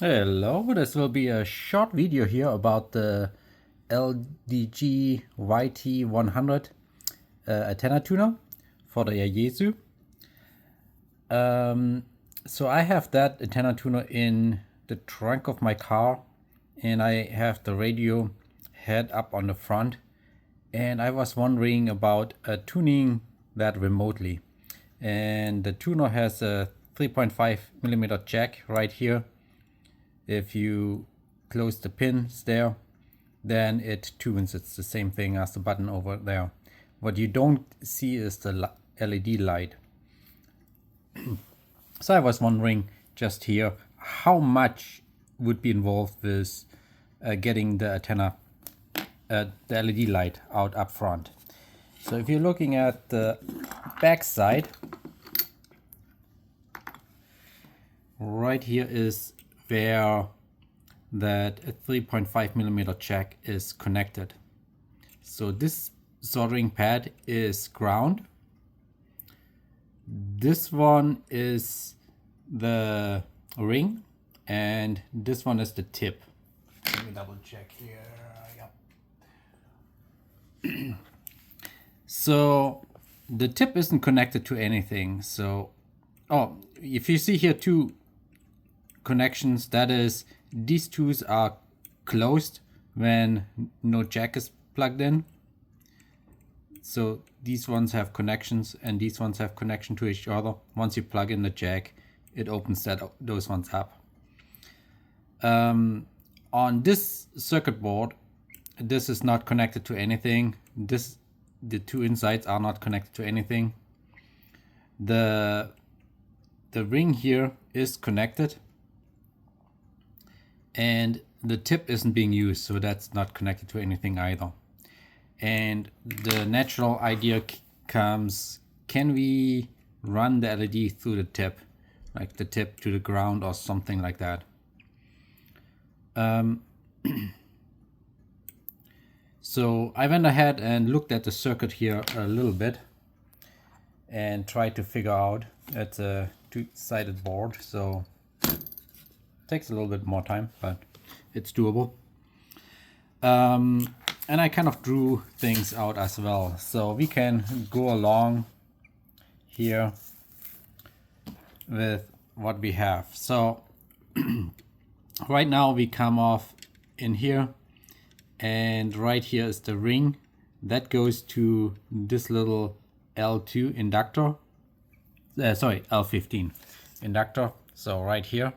Hello, this will be a short video here about the LDG YT-100 antenna tuner for the Yaesu. So I have that antenna tuner in the trunk of my car, and I have the radio head up on the front, and I was wondering about tuning that remotely. And the tuner has a 3.5mm jack right here. If you close the pins there, then it tunes. It's the same thing as the button over there. What you don't see is the LED light. So I was wondering just here how much would be involved with getting the antenna, the LED light out up front. So if you're looking at the back side, right here is where that 3.5mm jack is connected. So this soldering pad is ground. This one is the ring, and this one is the tip. Let me double check here. Yep. So the tip isn't connected to anything. So, if you see here two connections, that is, these two are closed when no jack is plugged in. So these ones have connections and these ones have connection to each other. Once you plug in the jack, it opens those ones up. On this circuit board, this is not connected to anything. The two insides are not connected to anything. The ring here is connected, and the tip isn't being used, so that's not connected to anything either. And the natural idea comes, can we run the LED through the tip, like the tip to the ground or something like that? So I went ahead and looked at the circuit here a little bit and tried to figure out. It's a two-sided board, so takes a little bit more time, but it's doable. And I kind of drew things out as well, so we can go along here with what we have. So right now we come off in here, and right here is the ring that goes to this little L2 inductor, L15 inductor, so right here.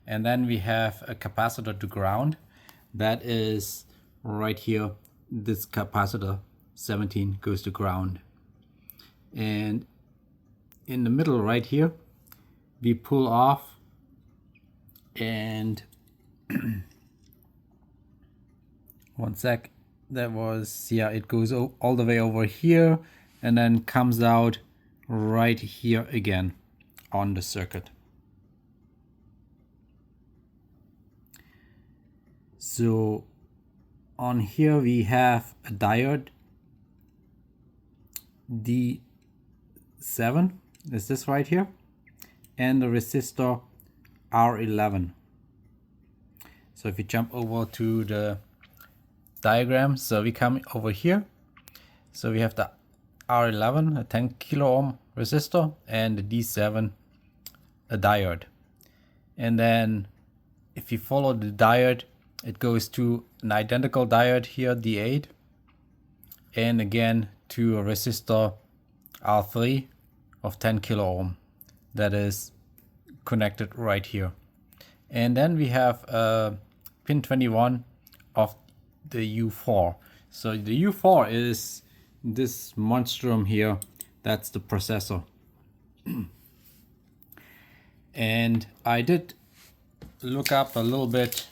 And then we have a capacitor to ground, that is right here. This capacitor 17 goes to ground, and in the middle right here we pull off, and one sec, that was, yeah, it goes all the way over here and then comes out right here again on the circuit. So on here we have a diode D7, is this right here, and the resistor R11. So if you jump over to the diagram, so we come over here, so we have the R11, a 10 kilo ohm resistor, and the D7, a diode. And then if you follow the diode, it goes to an identical diode here, D8, and again to a resistor R3 of 10 kilo ohm that is connected right here. And then we have pin 21 of the U4. So the U4 is this monstrum here, that's the processor. And I did look up a little bit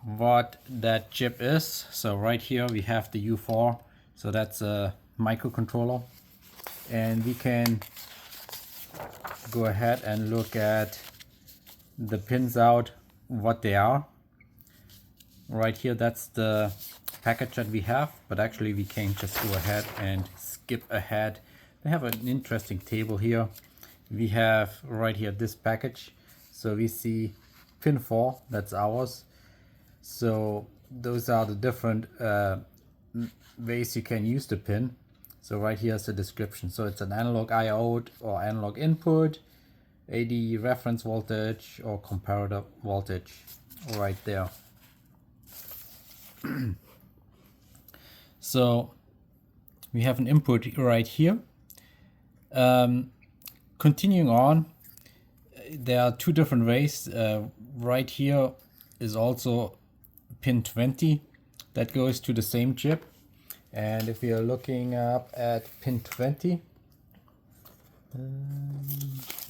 what that chip is. So right here we have the U4, so that's a microcontroller, and we can go ahead and look at the pins out, what they are. Right here, that's the package that we have, but actually we can just go ahead and skip ahead. They have an interesting table here. We have right here this package, so we see pin 4, that's ours. So those are the different ways you can use the pin. So right here is the description. So it's an analog I/O or analog input, AD reference voltage or comparator voltage right there. So we have an input right here. Continuing on, there are two different ways. Right here is also pin 20 that goes to the same chip. And if we are looking up at pin 20,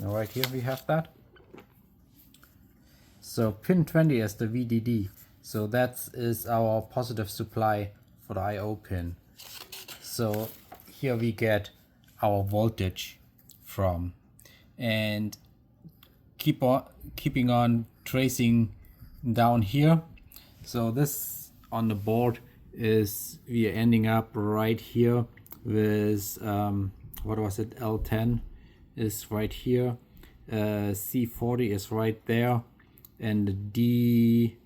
right here we have that. So pin 20 is the VDD. So that is our positive supply for the I/O pin. So here we get our voltage from, and keeping on tracing down here. So this on the board is we are ending up right here with what was it, L10 is right here, C40 is right there, and D3,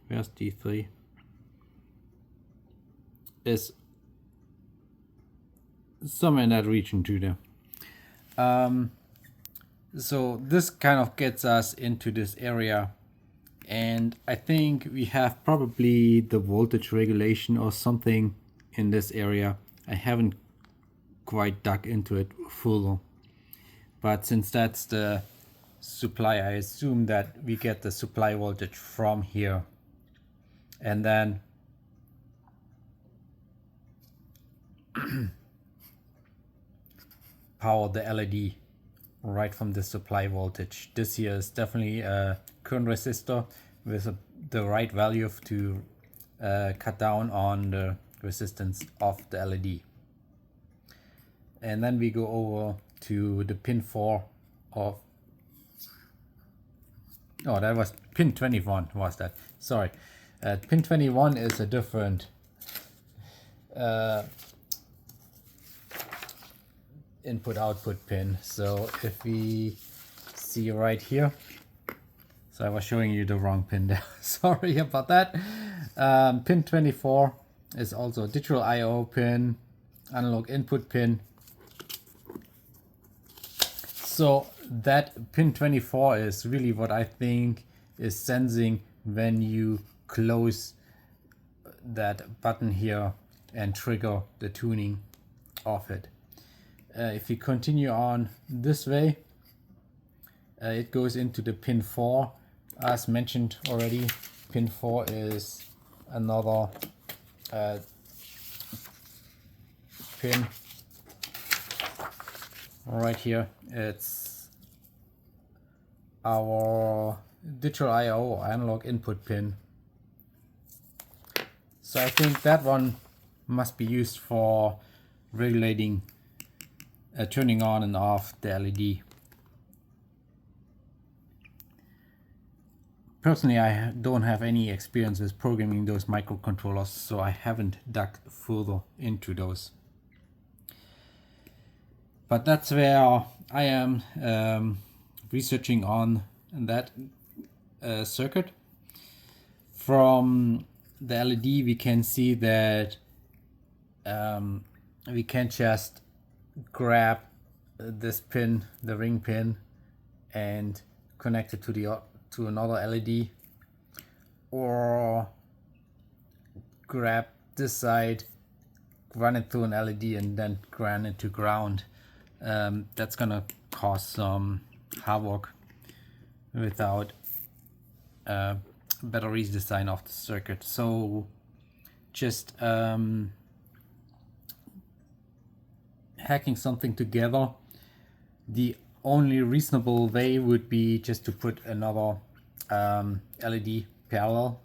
where's D3, is somewhere in that region too there. So this kind of gets us into this area, and I think we have probably the voltage regulation or something in this area. I haven't quite dug into it fully, but since that's the supply, I assume that we get the supply voltage from here, and then power the LED right from the supply voltage. This here is definitely a current resistor with the right value to cut down on the resistance of the LED. And then we go over to the pin 4 of, oh, that was pin 21 was that, sorry. Pin 21 is a different input output pin. So if we see right here, so I was showing you the wrong pin there, sorry about that. Pin 24 is also a digital I/O pin, analog input pin. So that pin 24 is really what I think is sensing when you close that button here and trigger the tuning of it. If we continue on this way, it goes into the pin 4. As mentioned already, pin 4 is another pin right here. It's our digital I/O analog input pin. So I think that one must be used for regulating turning on and off the LED. Personally, I don't have any experience with programming those microcontrollers, so I haven't dug further into those. But that's where I am researching on that circuit. From the LED, we can see that we can just grab this pin, the ring pin, and connect it to another LED, or grab this side, run it through an LED, and then run it to ground. That's gonna cause some havoc without better redesign of the circuit. So just hacking something together, the only reasonable way would be just to put another LED parallel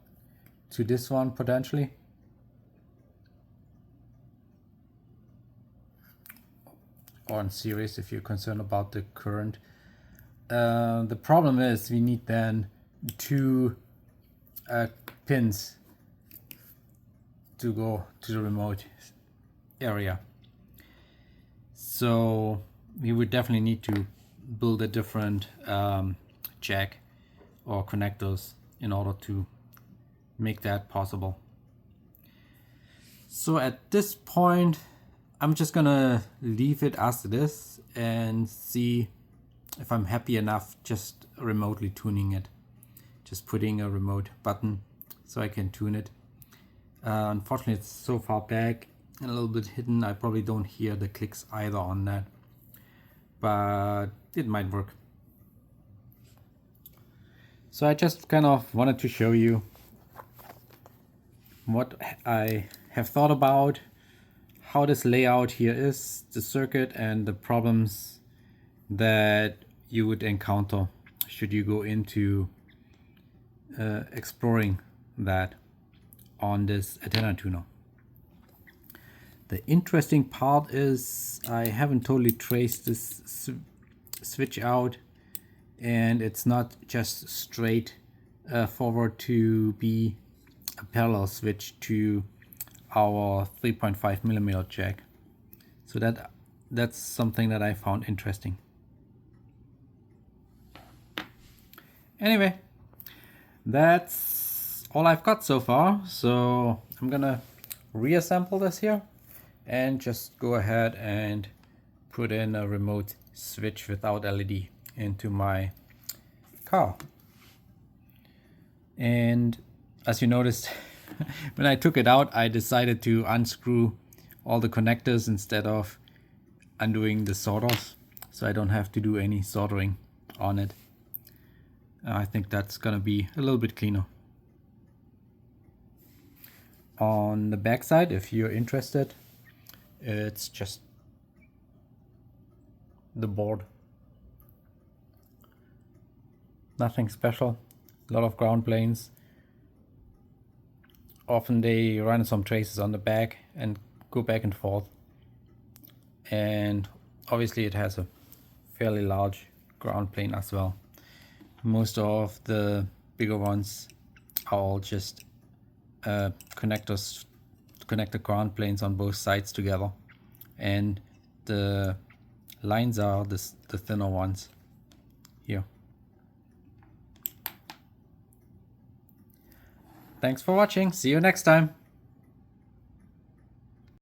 to this one potentially. Or in series if you're concerned about the current. The problem is we need then two pins to go to the remote area. So we would definitely need to build a different jack or connectors in order to make that possible. So at this point, I'm just gonna leave it as it is and see if I'm happy enough just remotely tuning it. Just putting a remote button so I can tune it. Unfortunately, it's so far back and a little bit hidden. I probably don't hear the clicks either on that, but it might work. So I just kind of wanted to show you what I have thought about, how this layout here is, the circuit, and the problems that you would encounter should you go into exploring that on this antenna tuner. The interesting part is I haven't totally traced this switch out, and it's not just straight forward to be a parallel switch to our 3.5mm jack. So that's something that I found interesting. Anyway, that's all I've got so far. So I'm gonna reassemble this here and just go ahead and put in a remote switch without LED into my car. And as you noticed, when I took it out, I decided to unscrew all the connectors instead of undoing the solders, so I don't have to do any soldering on it. I think that's gonna be a little bit cleaner. On the back side, if you're interested, it's just the board. Nothing special. A lot of ground planes. Often they run some traces on the back and go back and forth. And obviously it has a fairly large ground plane as well. Most of the bigger ones are all just connectors to connect the ground planes on both sides together. And the lines are the thinner ones here. Thanks for watching. See you next time.